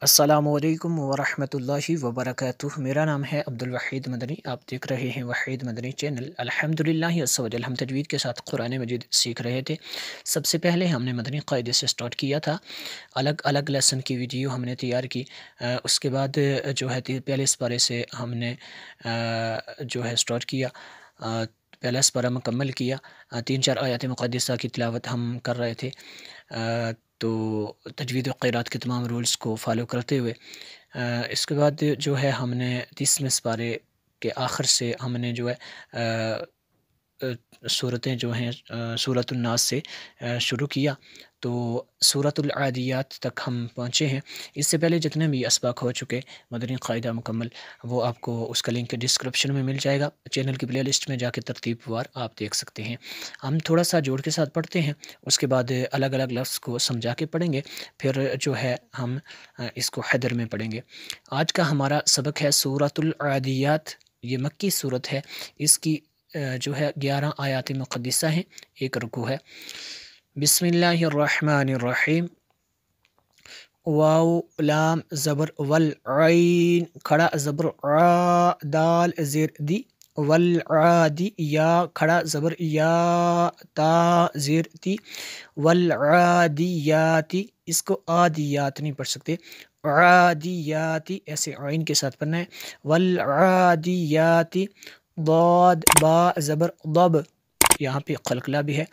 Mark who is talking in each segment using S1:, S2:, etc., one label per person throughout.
S1: السلام علیکم ورحمۃ اللہ وبرکاتہ۔ میرا نام ہے عبدالوحید مدنی، آپ دیکھ رہے ہیں وحید مدنی چینل۔ الحمدللہ عز وجل ہم تجوید کے ساتھ قرآن مجید سیکھ رہے تھے۔ سب سے پہلے ہم نے مدنی قاعدے سے سٹارٹ کیا تھا، الگ الگ لیسن کی ویڈیو ہم نے تیار کی۔ اس کے بعد جو ہے پہلے سپارے سے ہم نے جو ہے سٹارٹ کیا، پہلا سپارہ مکمل کیا، 3-4 آیات مقدسہ کی تلاوت ہم کر رہے تھے، تو تجوید و قرات کے تمام رولز کو فالو کرتے ہوئے اس کے بعد جو ہے ہم نے 30ویں سپارے کے آخر سے ہم نے جو ہے صورتیں جو ہیں سورۃ الناس سے شروع کیا، تو سورۃ العادیات تک ہم پہنچے ہیں۔ اس سے پہلے جتنے بھی اسباق ہو چکے مدنی قاعدہ مکمل، وہ آپ کو اس کا لنک ڈسکرپشن میں مل جائے گا، چینل کی پلے لسٹ میں جا کے ترتیب وار آپ دیکھ سکتے ہیں۔ ہم تھوڑا سا جوڑ کے ساتھ پڑھتے ہیں، اس کے بعد الگ الگ لفظ کو سمجھا کے پڑھیں گے، پھر جو ہے ہم اس کو حیدر میں پڑھیں گے۔ آج کا ہمارا سبق ہے سورۃ العادیات۔ یہ مکی صورت ہے، اس کی جو ہے 11 آیات مقدسہ ہیں، ایک رکوع ہے۔ بسم اللہ الرحمن الرحیم۔ واو لام زبر والعین کھڑا زبر عا، دال زیر دی، والعادی یا کھڑا زبر یا، تا زیر تی، والعادیاتی، اس کو آدیات نہیں پڑھ سکتے، عادیاتی ایسے عین کے ساتھ پڑھنا ہے، والعادیاتی، ضاد با زبر ضب، یہاں پہ قلقلہ بھی ہے،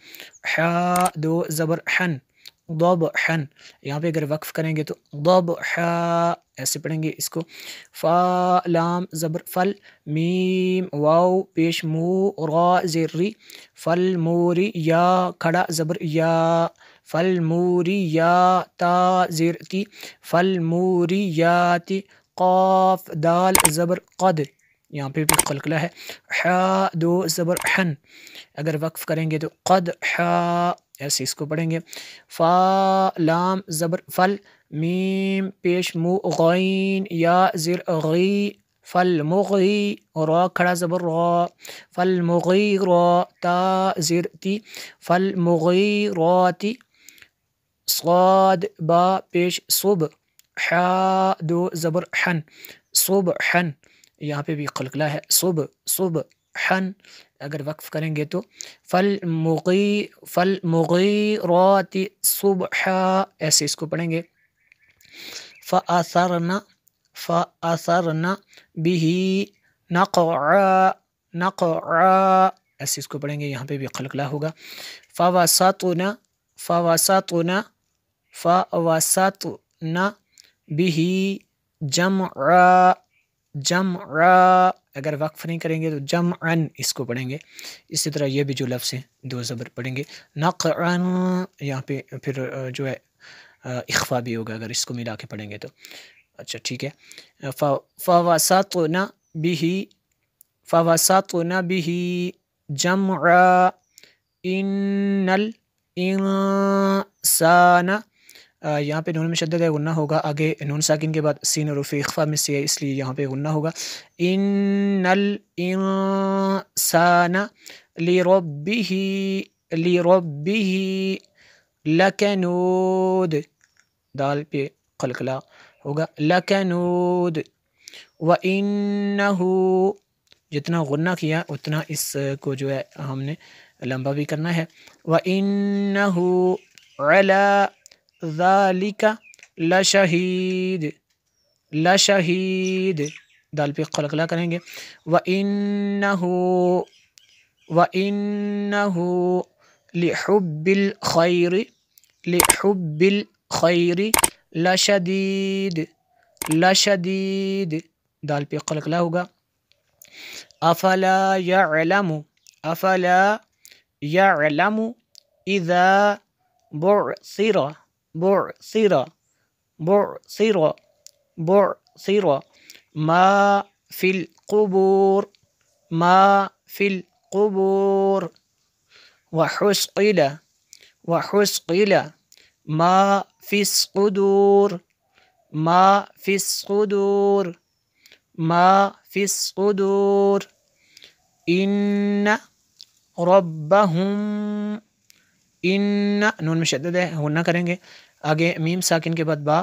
S1: حا دو زبر حن، ضب حن، یہاں پہ اگر وقف کریں گے تو ضب حا ایسے پڑھیں گے اس کو۔ فا لام زبر فل، میم واو پیش مو، را زیر ری، فل موری یا کھڑا زبر یا، فل موری یا تا زیر تی، فل موری یاتی، قاف دال زبر قد، یہاں پہ بھی قلقلہ ہے، حا دو زبر حن، اگر وقف کریں گے تو قد حا ایسے اس کو پڑھیں گے۔ فا لام زبر فل، میم پیش مو غین یا زیر غی، فل مغی، را کھڑا زبر را، فل مغی را تا زیر تی، فل مغی راتی، صاد با پیش صب، حا دو زبر حن، صب حن، یہاں پہ بھی قلقلہ ہے، صب صب حن، اگر وقف کریں گے تو فل مغیراتی صبحا ایسے اس کو پڑھیں گے۔ فَأَثَرْنَ بِهِ نَقْعًا ایسے اس کو پڑھیں گے، یہاں پہ بھی قلقلہ ہوگا۔ فَوَسَطْنَ بِهِ جَمْعًا، اگر وقف نہیں کریں گے تو جمعن اس کو پڑھیں گے۔ اسی طرح یہ بھی جو لفظ ہیں دو زبر پڑھیں گے، نقعن، یہاں پہ پھر جو ہے اخفا بھی ہوگا اگر اس کو ملا کے پڑھیں گے تو۔ اچھا ٹھیک ہے، فَوَسَطْنَ بِهِ جَمْعًا إِنَّ الْإِنسَانَ، یہاں پہ نون مشدد ہے، غنہ ہوگا، آگے نون ساکن کے بعد سین حروف اخفا میں سے ہے، اس لیے یہاں پہ غنہ ہوگا۔ إِنَّ الْإِنسَانَ لِرَبِّهِ لَكَنُودٌ، دال پہ قلقلہ ہوگا، لَكَنُودٌ، وَإِنَّهُ، جتنا غنہ کیا اتنا اس کو جو ہے ہم نے لمبا بھی کرنا ہے، وَإِنَّهُ عَلَى ذَلِكَ لَشَهِيدٌ، دال پہ قلقلہ کریں گے، وَإِنَّهُ لِحُبِّ الْخَيْرِ لَشَدِيدٌ، دال پہ قلقلہ ہوگا۔ افلا يعلم اذا بعثر ما في القبور وحصل ما في الصدور ان ربهم، ان نون مشدد ہے، غنہ کریں گے، آگے میم ساکن کے بعد با،